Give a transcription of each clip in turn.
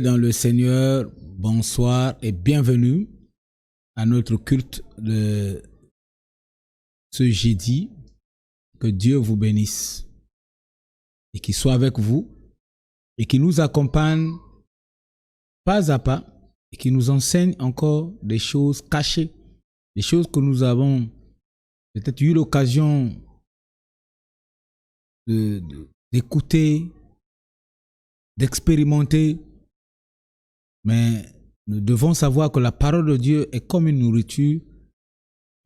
Bien-aimés dans le Seigneur, bonsoir et bienvenue à notre culte de ce jeudi. Que Dieu vous bénisse et qu'il soit avec vous et qu'il nous accompagne pas à pas et qu'il nous enseigne encore des choses cachées, des choses que nous avons peut-être eu l'occasion d'écouter, d'expérimenter, mais nous devons savoir que la parole de Dieu est comme une nourriture,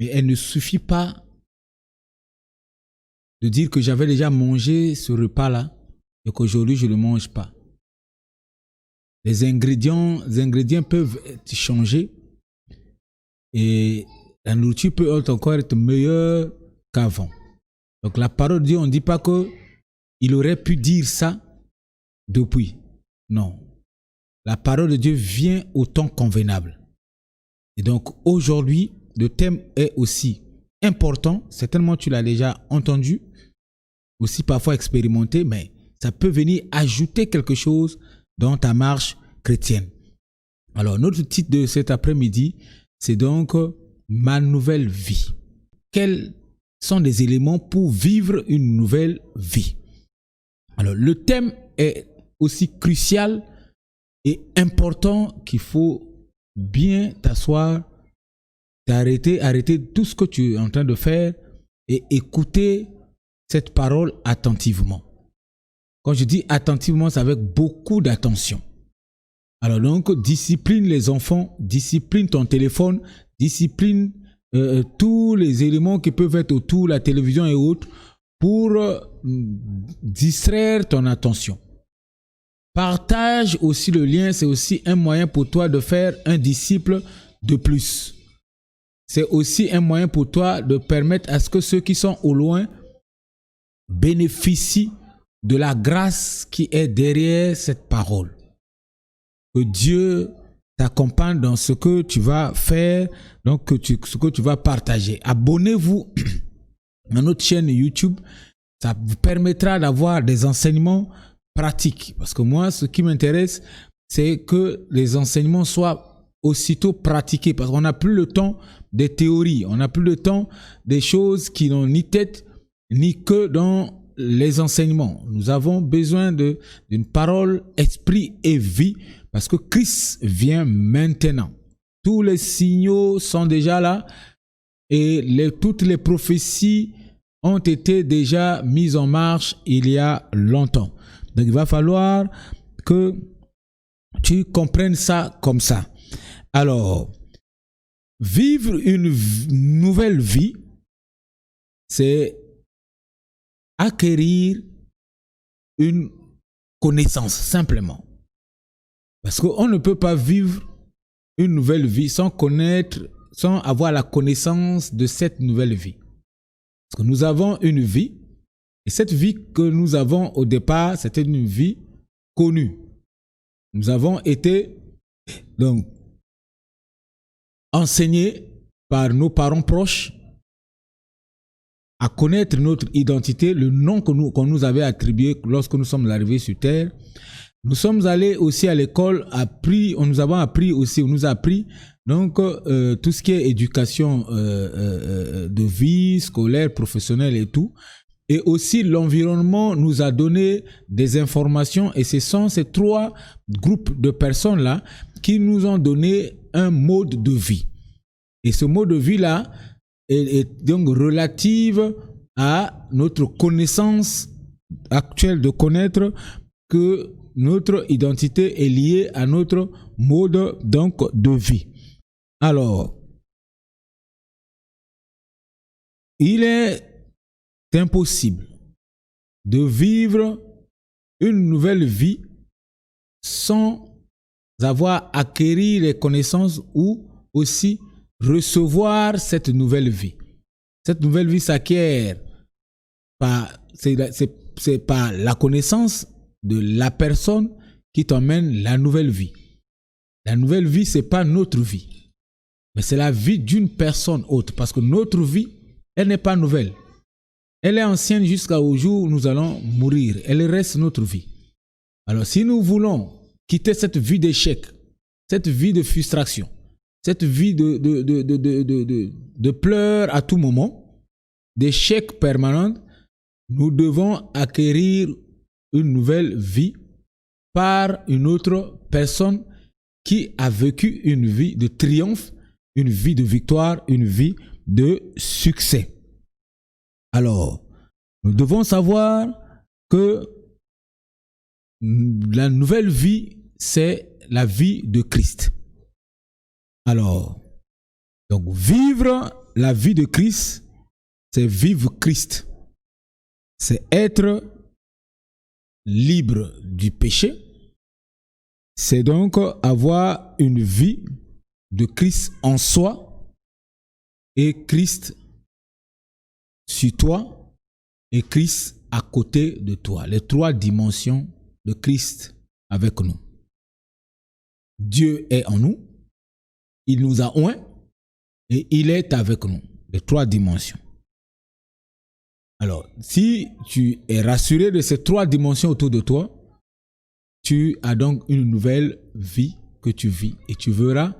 mais elle ne suffit pas de dire que j'avais déjà mangé ce repas-là et qu'aujourd'hui je ne le mange pas. Les ingrédients peuvent être changés et la nourriture peut encore être meilleure qu'avant. Donc la parole de Dieu, on ne dit pas qu'il aurait pu dire ça depuis. Non. La parole de Dieu vient au temps convenable. Et donc aujourd'hui, le thème est aussi important. Certainement tu l'as déjà entendu, aussi parfois expérimenté, mais ça peut venir ajouter quelque chose dans ta marche chrétienne. Alors notre titre de cet après-midi, c'est donc ma nouvelle vie. Quels sont les éléments pour vivre une nouvelle vie? Alors le thème est aussi crucial et important qu'il faut bien t'asseoir, arrêter tout ce que tu es en train de faire et écouter cette parole attentivement. Quand je dis attentivement, c'est avec beaucoup d'attention. Alors donc, discipline les enfants, discipline ton téléphone, discipline tous les éléments qui peuvent être autour, la télévision et autres, pour distraire ton attention. Partage aussi le lien, c'est aussi un moyen pour toi de faire un disciple de plus. C'est aussi un moyen pour toi de permettre à ce que ceux qui sont au loin bénéficient de la grâce qui est derrière cette parole. Que Dieu t'accompagne dans ce que tu vas faire, donc ce que tu vas partager. Abonnez-vous à notre chaîne YouTube, ça vous permettra d'avoir des enseignements pratiques. Parce que moi, ce qui m'intéresse, c'est que les enseignements soient aussitôt pratiqués. Parce qu'on n'a plus le temps des théories, on n'a plus le temps des choses qui n'ont ni tête ni queue dans les enseignements. Nous avons besoin d'une parole, esprit et vie, parce que Christ vient maintenant. Tous les signaux sont déjà là et toutes les prophéties ont été déjà mises en marche il y a longtemps. Donc il va falloir que tu comprennes ça comme ça. Alors, vivre une nouvelle vie, c'est acquérir une connaissance simplement. Parce qu'on ne peut pas vivre une nouvelle vie sans connaître, sans avoir la connaissance de cette nouvelle vie. Parce que nous avons une vie, et cette vie que nous avons au départ, c'était une vie connue. Nous avons été donc enseignés par nos parents proches à connaître notre identité, le nom qu'on nous avait attribué lorsque nous sommes arrivés sur terre. Nous sommes allés aussi à l'école, on nous a appris donc tout ce qui est éducation de vie, scolaire, professionnelle et tout. Et aussi l'environnement nous a donné des informations et ce sont ces trois groupes de personnes-là qui nous ont donné un mode de vie. Et ce mode de vie-là est donc relative à notre connaissance actuelle de connaître que notre identité est liée à notre mode donc de vie. Alors, il est impossible de vivre une nouvelle vie sans avoir acquis les connaissances ou aussi recevoir cette nouvelle vie. Cette nouvelle vie s'acquiert c'est par la connaissance de la personne qui t'emmène la nouvelle vie. La nouvelle vie, c'est pas notre vie, mais c'est la vie d'une personne autre, parce que notre vie, elle n'est pas nouvelle. Elle est ancienne jusqu'au jour où nous allons mourir. Elle reste notre vie. Alors si nous voulons quitter cette vie d'échec, cette vie de frustration, cette vie de pleurs à tout moment, d'échec permanent, nous devons acquérir une nouvelle vie par une autre personne qui a vécu une vie de triomphe, une vie de victoire, une vie de succès. Alors, nous devons savoir que la nouvelle vie, c'est la vie de Christ. Alors, donc vivre la vie de Christ, c'est vivre Christ. C'est être libre du péché. C'est donc avoir une vie de Christ en soi et Christ sur toi et Christ à côté de toi. Les trois dimensions de Christ avec nous. Dieu est en nous, il nous a oints et il est avec nous. Les trois dimensions. Alors, si tu es rassuré de ces trois dimensions autour de toi, tu as donc une nouvelle vie que tu vis et tu verras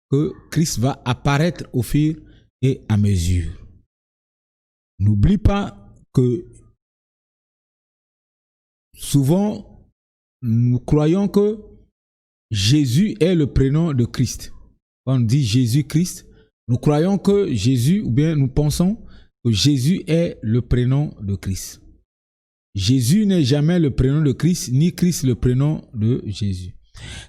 que Christ va apparaître au fur et à mesure. N'oublie pas que souvent, nous croyons que Jésus est le prénom de Christ. Quand on dit Jésus-Christ, nous croyons que Jésus, ou bien nous pensons que Jésus est le prénom de Christ. Jésus n'est jamais le prénom de Christ, ni Christ le prénom de Jésus.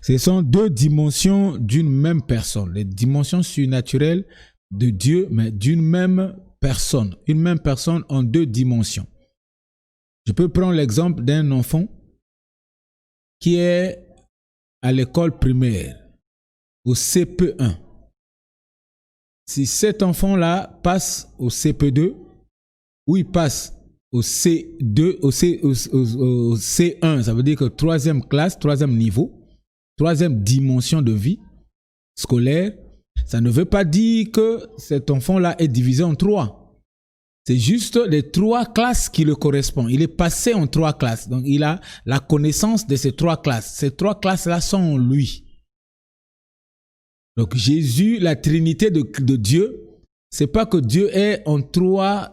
Ce sont deux dimensions d'une même personne, les dimensions surnaturelles de Dieu, mais d'une même personne. Une même personne en deux dimensions. Je peux prendre l'exemple d'un enfant qui est à l'école primaire, au CP1. Si cet enfant-là passe au CP2, ou il passe au C2, au C1, ça veut dire que troisième classe, troisième niveau, troisième dimension de vie scolaire, ça ne veut pas dire que cet enfant-là est divisé en trois. C'est juste les trois classes qui le correspondent. Il est passé en trois classes. Donc, il a la connaissance de ces trois classes. Ces trois classes-là sont en lui. Donc, Jésus, la Trinité de Dieu, c'est pas que Dieu est en trois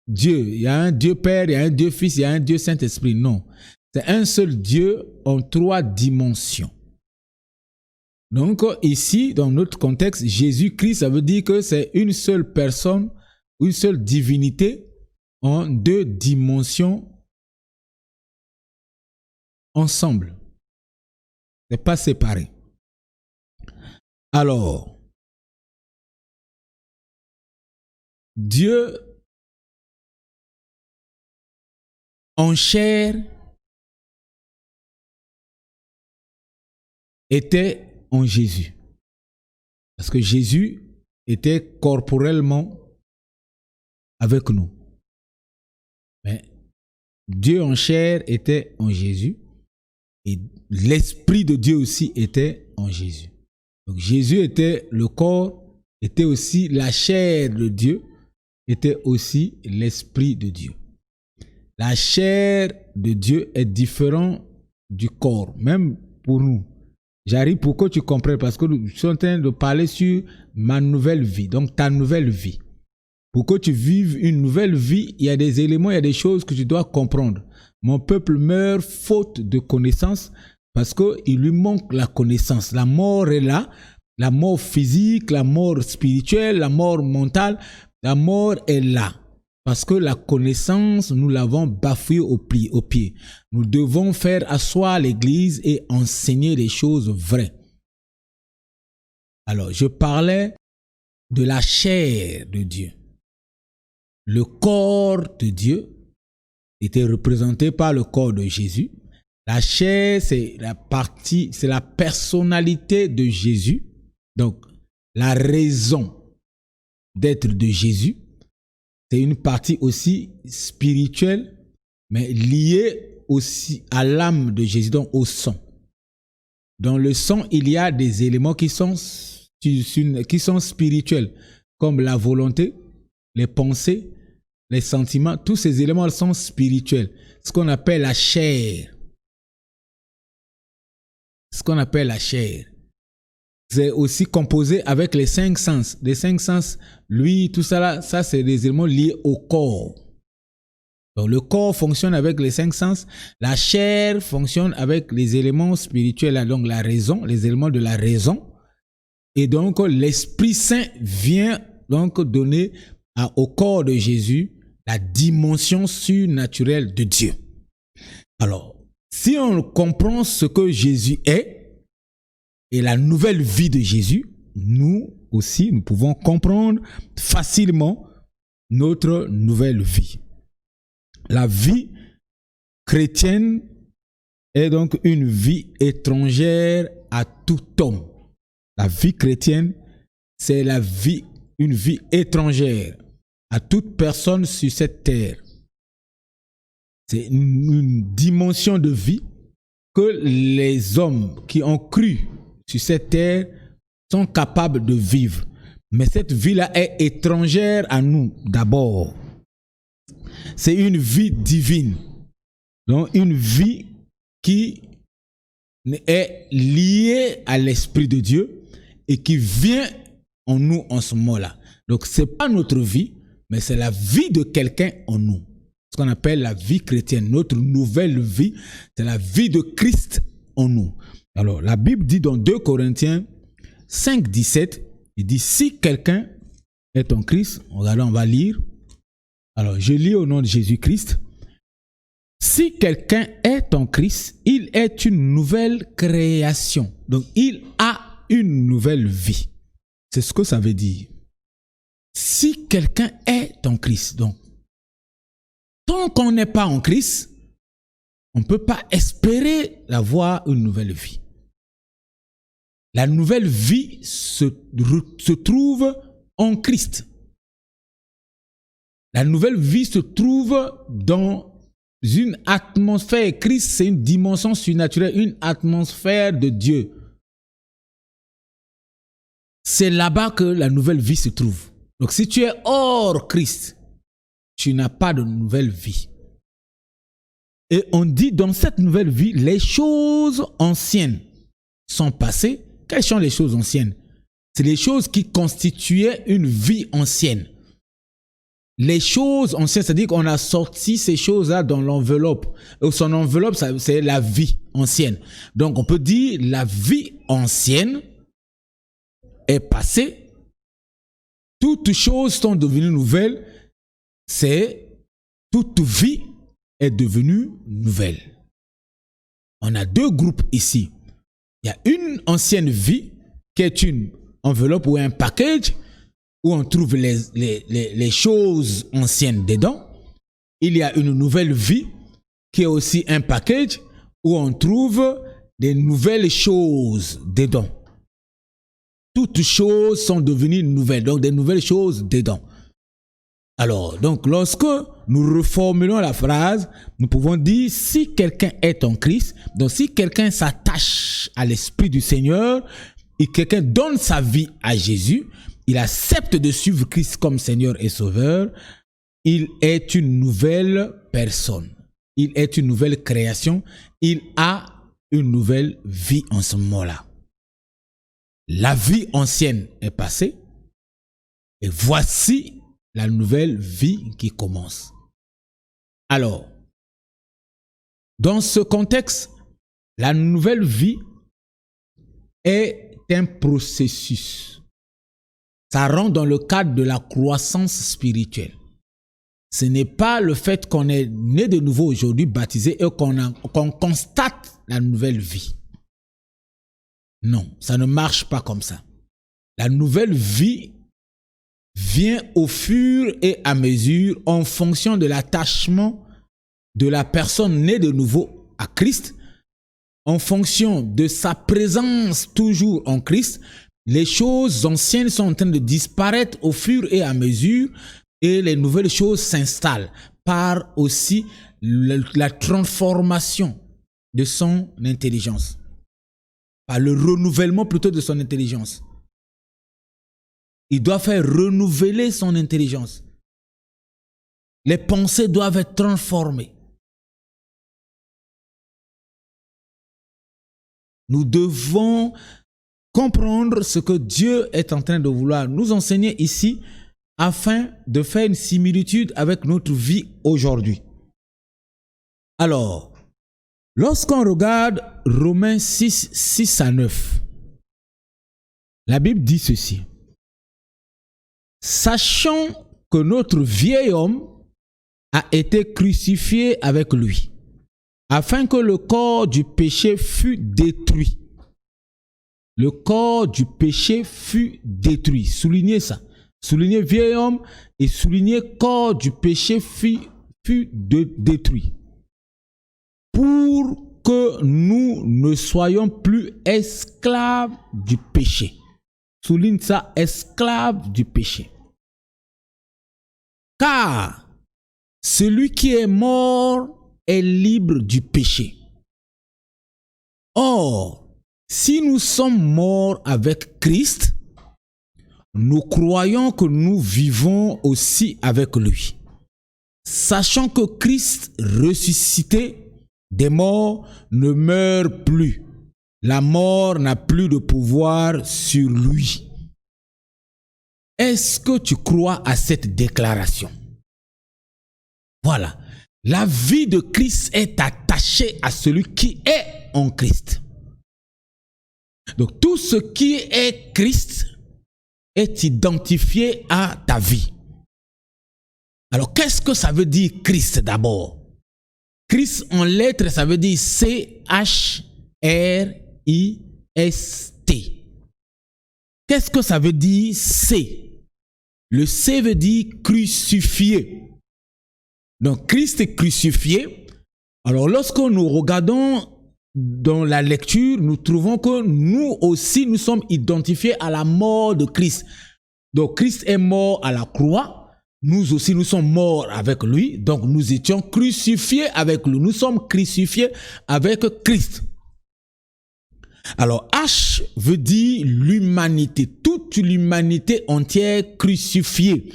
Dieu. Il y a un Dieu Père, il y a un Dieu Fils, il y a un Dieu Saint-Esprit. Non. C'est un seul Dieu en trois dimensions. Donc, ici, dans notre contexte, Jésus-Christ, ça veut dire que c'est une seule personne, une seule divinité en deux dimensions ensemble. Ce n'est pas séparé. Alors, Dieu en chair était en Jésus. Parce que Jésus était corporellement avec nous. Mais Dieu en chair était en Jésus et l'Esprit de Dieu aussi était en Jésus. Donc Jésus était le corps, était aussi la chair de Dieu, était aussi l'Esprit de Dieu. La chair de Dieu est différente du corps, même pour nous. J'arrive pour que tu comprennes, parce que je suis en train de parler sur ma nouvelle vie, donc ta nouvelle vie. Pour que tu vives une nouvelle vie, il y a des éléments, il y a des choses que tu dois comprendre. Mon peuple meurt faute de connaissance parce qu'il lui manque la connaissance. La mort est là, la mort physique, la mort spirituelle, la mort mentale, la mort est là. Parce que la connaissance, nous l'avons bafouée au pied. Nous devons faire asseoir l'Église et enseigner les choses vraies. Alors, je parlais de la chair de Dieu. Le corps de Dieu était représenté par le corps de Jésus. La chair, c'est la partie, c'est la personnalité de Jésus. Donc, la raison d'être de Jésus. C'est une partie aussi spirituelle, mais liée aussi à l'âme de Jésus, donc au sang. Dans le sang, il y a des éléments qui sont spirituels, comme la volonté, les pensées, les sentiments. Tous ces éléments sont spirituels, ce qu'on appelle la chair. ce qu'on appelle la chair. C'est aussi composé avec les 5 sens. Les 5 sens, lui, tout ça là, ça c'est des éléments liés au corps. Donc le corps fonctionne avec les 5 sens. La chair fonctionne avec les éléments spirituels, là, donc la raison, les éléments de la raison. Et donc l'Esprit Saint vient donc donner au corps de Jésus la dimension surnaturelle de Dieu. Alors, si on comprend ce que Jésus est, et la nouvelle vie de Jésus, nous aussi, nous pouvons comprendre facilement notre nouvelle vie. La vie chrétienne est donc une vie étrangère à tout homme. La vie chrétienne, c'est une vie étrangère à toute personne sur cette terre. C'est une dimension de vie que les hommes qui ont cru sur cette terre sont capables de vivre. Mais cette vie-là est étrangère à nous d'abord. C'est une vie divine. Donc une vie qui est liée à l'Esprit de Dieu et qui vient en nous en ce moment-là. Donc ce n'est pas notre vie, mais c'est la vie de quelqu'un en nous. Ce qu'on appelle la vie chrétienne. Notre nouvelle vie, c'est la vie de Christ en nous. Alors, la Bible dit dans 2 Corinthiens 5, 17, il dit, si quelqu'un est en Christ, regardez, on va lire. Alors, je lis au nom de Jésus-Christ. Si quelqu'un est en Christ, il est une nouvelle création. Donc, il a une nouvelle vie. C'est ce que ça veut dire. Si quelqu'un est en Christ, donc, tant qu'on n'est pas en Christ, on ne peut pas espérer avoir une nouvelle vie. La nouvelle vie se trouve en Christ. La nouvelle vie se trouve dans une atmosphère. Christ, c'est une dimension surnaturelle, une atmosphère de Dieu. C'est là-bas que la nouvelle vie se trouve. Donc si tu es hors Christ, tu n'as pas de nouvelle vie. Et on dit dans cette nouvelle vie, les choses anciennes sont passées. Quelles sont les choses anciennes? C'est les choses qui constituaient une vie ancienne. Les choses anciennes, c'est-à-dire qu'on a sorti ces choses-là dans l'enveloppe. Son enveloppe, c'est la vie ancienne. Donc on peut dire la vie ancienne est passée. Toutes choses sont devenues nouvelles. Toute vie est devenue nouvelle. On a 2 groupes ici. Il y a une ancienne vie qui est une enveloppe ou un package où on trouve les choses anciennes dedans. Il y a une nouvelle vie qui est aussi un package où on trouve des nouvelles choses dedans. Toutes choses sont devenues nouvelles, donc des nouvelles choses dedans. Alors, donc, lorsque nous reformulons la phrase, nous pouvons dire si quelqu'un est en Christ, donc si quelqu'un s'attache à l'Esprit du Seigneur et quelqu'un donne sa vie à Jésus, il accepte de suivre Christ comme Seigneur et Sauveur, il est une nouvelle personne, il est une nouvelle création, il a une nouvelle vie en ce moment-là. La vie ancienne est passée et voici la nouvelle vie qui commence. Alors, dans ce contexte, la nouvelle vie est un processus. Ça rentre dans le cadre de la croissance spirituelle. Ce n'est pas le fait qu'on est né de nouveau aujourd'hui, baptisé, et qu'on constate la nouvelle vie. Non, ça ne marche pas comme ça. La nouvelle vie vient au fur et à mesure en fonction de l'attachement de la personne née de nouveau à Christ, en fonction de sa présence toujours en Christ. Les choses anciennes sont en train de disparaître au fur et à mesure et les nouvelles choses s'installent par aussi la transformation de son intelligence, par le renouvellement plutôt de son intelligence. Il doit faire renouveler son intelligence. Les pensées doivent être transformées. Nous devons comprendre ce que Dieu est en train de vouloir nous enseigner ici afin de faire une similitude avec notre vie aujourd'hui. Alors, lorsqu'on regarde Romains 6, 6 à 9, la Bible dit ceci. Sachant que notre vieil homme a été crucifié avec lui, afin que le corps du péché fût détruit. Le corps du péché fut détruit. Soulignez ça. Soulignez vieil homme et soulignez corps du péché fut détruit. Pour que nous ne soyons plus esclaves du péché. Souligne ça, esclaves du péché. Car celui qui est mort est libre du péché. Or, si nous sommes morts avec Christ, nous croyons que nous vivons aussi avec lui. Sachant que Christ ressuscité des morts ne meurt plus. La mort n'a plus de pouvoir sur lui. Est-ce que tu crois à cette déclaration? Voilà. La vie de Christ est attachée à celui qui est en Christ. Donc tout ce qui est Christ est identifié à ta vie. Alors qu'est-ce que ça veut dire Christ d'abord? Christ en lettres, ça veut dire C-H-R-I-S-T. Qu'est-ce que ça veut dire C? Le C veut dire crucifié. Donc Christ est crucifié. Alors lorsque nous regardons dans la lecture, nous trouvons que nous aussi, nous sommes identifiés à la mort de Christ. Donc Christ est mort à la croix. Nous aussi, nous sommes morts avec lui. Donc nous étions crucifiés avec lui. Nous sommes crucifiés avec Christ. Alors H veut dire l'humanité. Toute l'humanité entière crucifiée.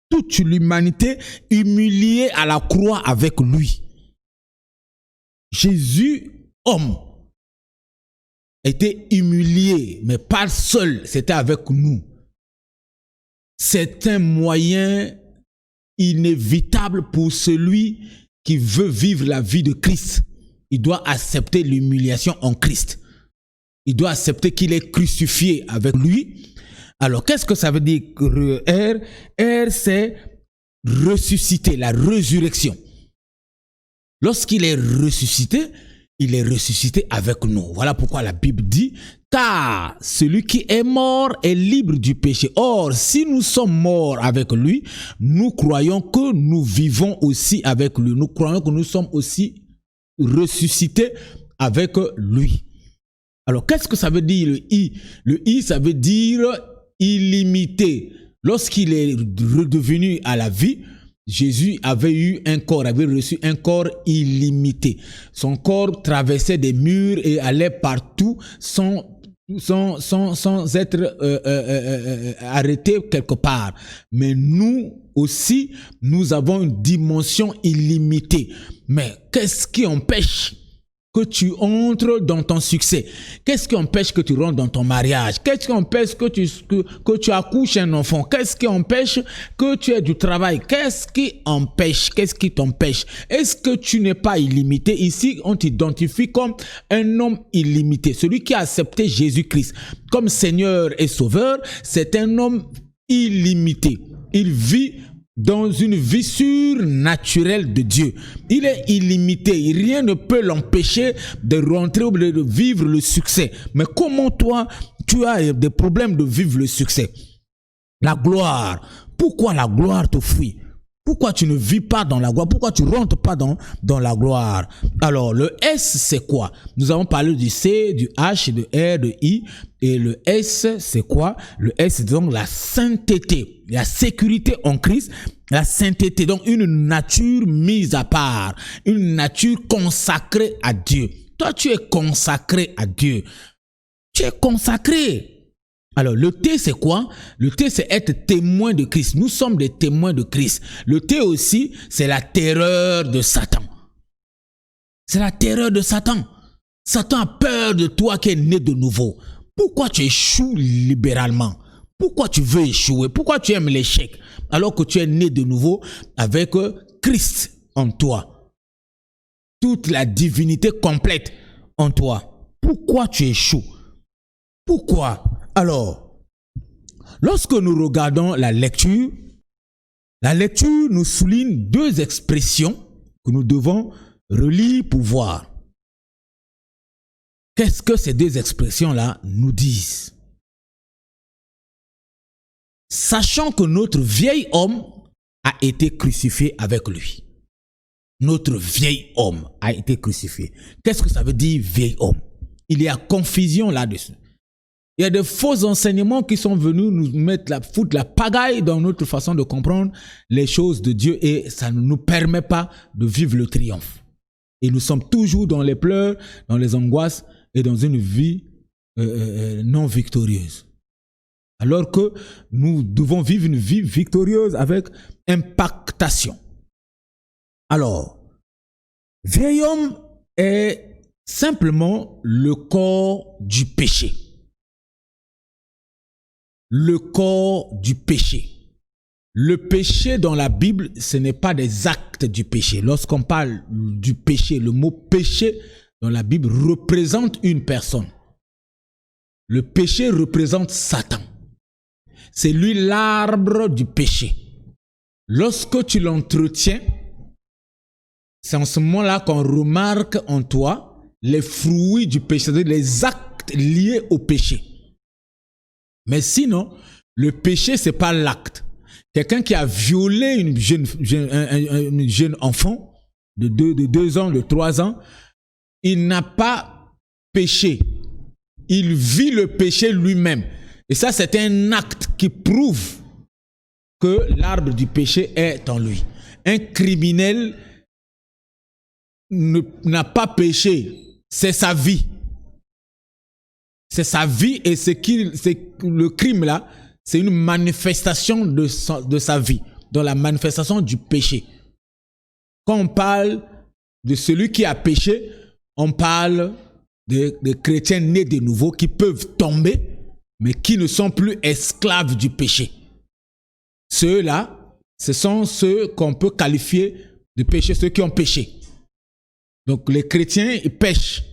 Toute l'humanité humiliée à la croix avec lui. Jésus, homme, était humilié, mais pas seul, c'était avec nous. C'est un moyen inévitable pour celui qui veut vivre la vie de Christ. Il doit accepter l'humiliation en Christ. Il doit accepter qu'il est crucifié avec lui. Alors, qu'est-ce que ça veut dire R? R, c'est ressusciter, la résurrection. Lorsqu'il est ressuscité, il est ressuscité avec nous. Voilà pourquoi la Bible dit, car celui qui est mort est libre du péché. Or, si nous sommes morts avec lui, nous croyons que nous vivons aussi avec lui. Nous croyons que nous sommes aussi ressuscités avec lui. Alors, qu'est-ce que ça veut dire le I? Le I, ça veut dire illimité. Lorsqu'il est redevenu à la vie, Jésus avait eu un corps, avait reçu un corps illimité. Son corps traversait des murs et allait partout sans être arrêté quelque part. Mais nous aussi, nous avons une dimension illimitée. Mais qu'est-ce qui empêche que tu entres dans ton succès? Qu'est-ce qui empêche que tu rentres dans ton mariage? Qu'est-ce qui empêche que tu accouches un enfant? Qu'est-ce qui empêche que tu aies du travail? Qu'est-ce qui empêche? Qu'est-ce qui t'empêche? Est-ce que tu n'es pas illimité? Ici, on t'identifie comme un homme illimité. Celui qui a accepté Jésus-Christ comme Seigneur et Sauveur, c'est un homme illimité. Il vit dans une vie surnaturelle de Dieu. Il est illimité. Rien ne peut l'empêcher de rentrer ou de vivre le succès. Mais comment toi, tu as des problèmes de vivre le succès? La gloire. Pourquoi la gloire te fuit? Pourquoi tu ne vis pas dans la gloire? Pourquoi tu ne rentres pas dans la gloire? Alors, le S, c'est quoi? Nous avons parlé du C, du H, de R, de I. Et le S, c'est quoi? Le S, c'est donc la sainteté, la sécurité en Christ, la sainteté. Donc, une nature mise à part, une nature consacrée à Dieu. Toi, tu es consacré à Dieu. Tu es consacré. Alors, le T, c'est quoi? Le T, c'est être témoin de Christ. Nous sommes des témoins de Christ. Le T aussi, c'est la terreur de Satan. C'est la terreur de Satan. Satan a peur de toi qui es né de nouveau. Pourquoi tu échoues libéralement? Pourquoi tu veux échouer? Pourquoi tu aimes l'échec alors que tu es né de nouveau avec Christ en toi? Toute la divinité complète en toi. Pourquoi tu échoues? Pourquoi? Alors, lorsque nous regardons la lecture nous souligne deux expressions que nous devons relire pour voir. Qu'est-ce que ces deux expressions-là nous disent? Sachant que notre vieil homme a été crucifié avec lui. Notre vieil homme a été crucifié. Qu'est-ce que ça veut dire vieil homme? Il y a confusion là-dessus. Il y a de faux enseignements qui sont venus nous foutre la pagaille dans notre façon de comprendre les choses de Dieu et ça ne nous permet pas de vivre le triomphe. Et nous sommes toujours dans les pleurs, dans les angoisses et dans une vie non victorieuse. Alors que nous devons vivre une vie victorieuse avec impactation. Alors, vieil homme est simplement le corps du péché. Le corps du péché. Le péché dans la Bible, ce n'est pas des actes du péché. Lorsqu'on parle du péché, le mot péché dans la Bible représente une personne. Le péché représente Satan. C'est lui l'arbre du péché. Lorsque tu l'entretiens, c'est en ce moment-là qu'on remarque en toi les fruits du péché, c'est-à-dire les actes liés au péché. Mais sinon, le péché, ce n'est pas l'acte. Quelqu'un qui a violé une jeune enfant de 2 ans, de 3 ans, il n'a pas péché. Il vit le péché lui-même. Et ça, c'est un acte qui prouve que l'arbre du péché est en lui. Un criminel n'a pas péché, c'est sa vie. C'est sa vie et le crime là, c'est une manifestation de sa vie, dans la manifestation du péché. Quand on parle de celui qui a péché, on parle de chrétiens nés de nouveau qui peuvent tomber, mais qui ne sont plus esclaves du péché. Ceux-là, ce sont ceux qu'on peut qualifier de péchés, ceux qui ont péché. Donc les chrétiens, ils pêchent,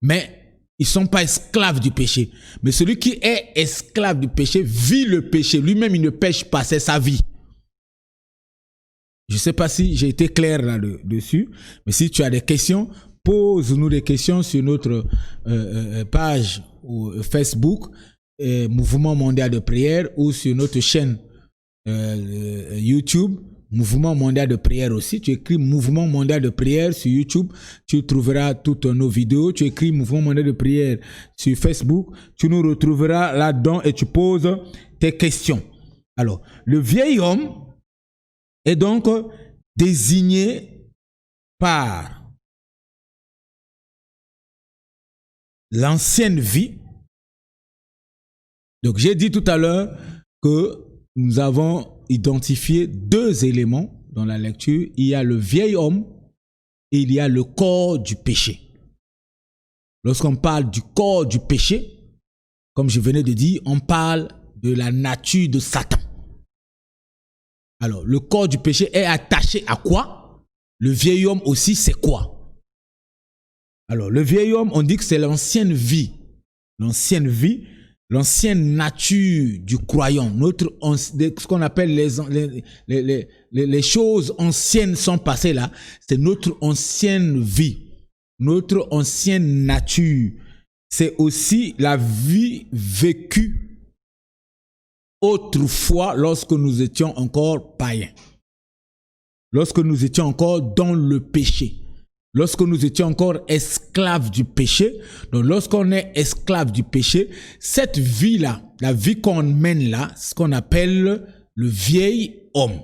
mais ils ne sont pas esclaves du péché. Mais celui qui est esclave du péché vit le péché. Lui-même, il ne pêche pas, c'est sa vie. Je ne sais pas si j'ai été clair là-dessus, mais si tu as des questions, pose-nous des questions sur notre page Facebook, Mouvement Mondial de Prière, ou sur notre chaîne YouTube, Mouvement Mondial de Prière aussi. Tu écris Mouvement Mondial de Prière sur YouTube, tu trouveras toutes nos vidéos. Tu écris Mouvement Mondial de Prière sur Facebook, tu nous retrouveras là-dedans et tu poses tes questions. Alors, le vieil homme est donc désigné par l'ancienne vie. Donc, j'ai dit tout à l'heure que nous avons identifié 2 éléments dans la lecture. Il y a le vieil homme et il y a le corps du péché. Lorsqu'on parle du corps du péché, comme je venais de dire, on parle de la nature de Satan. Alors, le corps du péché est attaché à quoi? Le vieil homme aussi, c'est quoi? Alors, le vieil homme, on dit que c'est l'ancienne vie. L'ancienne vie, l'ancienne nature du croyant. Ce qu'on appelle les choses anciennes sont passées là. C'est notre ancienne vie, notre ancienne nature. C'est aussi la vie vécue autrefois lorsque nous étions encore païens. Lorsque nous étions encore dans le péché. Lorsque nous étions encore esclaves du péché. Donc lorsqu'on est esclave du péché, cette vie-là, la vie qu'on mène là, ce qu'on appelle le vieil homme.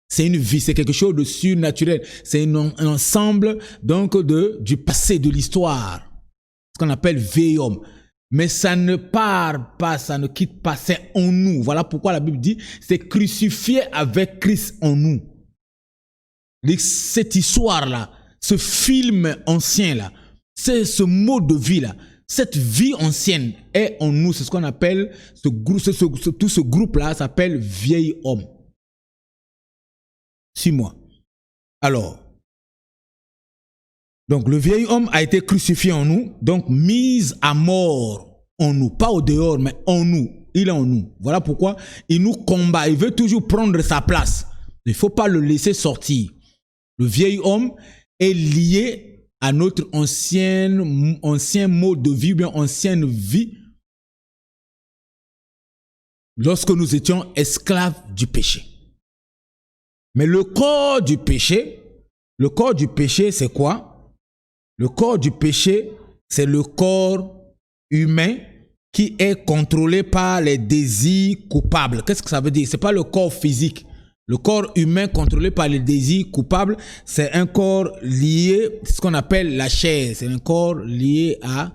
C'est une vie, c'est quelque chose de surnaturel. C'est un ensemble donc du passé, de l'histoire. Ce qu'on appelle vieil homme. Mais ça ne part pas, ça ne quitte pas, c'est en nous. Voilà pourquoi la Bible dit, c'est crucifié avec Christ en nous. Cette histoire-là, ce film ancien-là, c'est ce mode de vie-là. Cette vie ancienne est en nous. C'est ce qu'on appelle, tout ce groupe-là s'appelle vieil homme. Suis-moi. Alors, donc le vieil homme a été crucifié en nous, donc mis à mort en nous. Pas au dehors, mais en nous. Il est en nous. Voilà pourquoi il nous combat. Il veut toujours prendre sa place. Il ne faut pas le laisser sortir. Le vieil homme est lié à notre ancien mode de vie, ou bien ancienne vie, lorsque nous étions esclaves du péché. Mais le corps du péché, c'est quoi? Le corps du péché, c'est le corps humain qui est contrôlé par les désirs coupables. Qu'est-ce que ça veut dire? C'est pas le corps physique. Le corps humain contrôlé par les désirs coupables, c'est un corps lié, c'est ce qu'on appelle la chair. C'est un corps lié à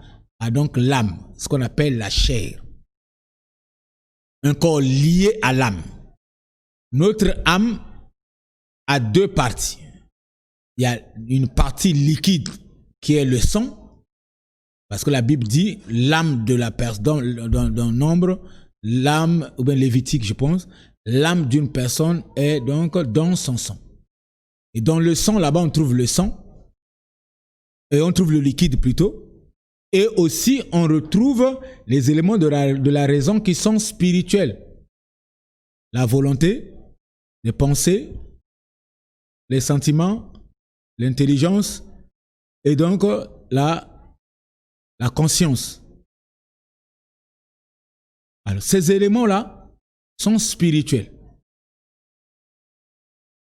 donc l'âme, ce qu'on appelle la chair. Un corps lié à l'âme. Notre âme a deux parties. Il y a une partie liquide qui est le sang, parce que la Bible dit l'âme de la personne, dans Nombre, l'âme, ou bien Lévitique je pense, l'âme d'une personne est donc dans son sang. Et dans le sang, là-bas, on trouve le sang. Et on trouve le liquide plutôt. Et aussi, on retrouve les éléments de la raison qui sont spirituels. La volonté, les pensées, les sentiments, l'intelligence et donc la conscience. Alors, ces éléments-là sont spirituels.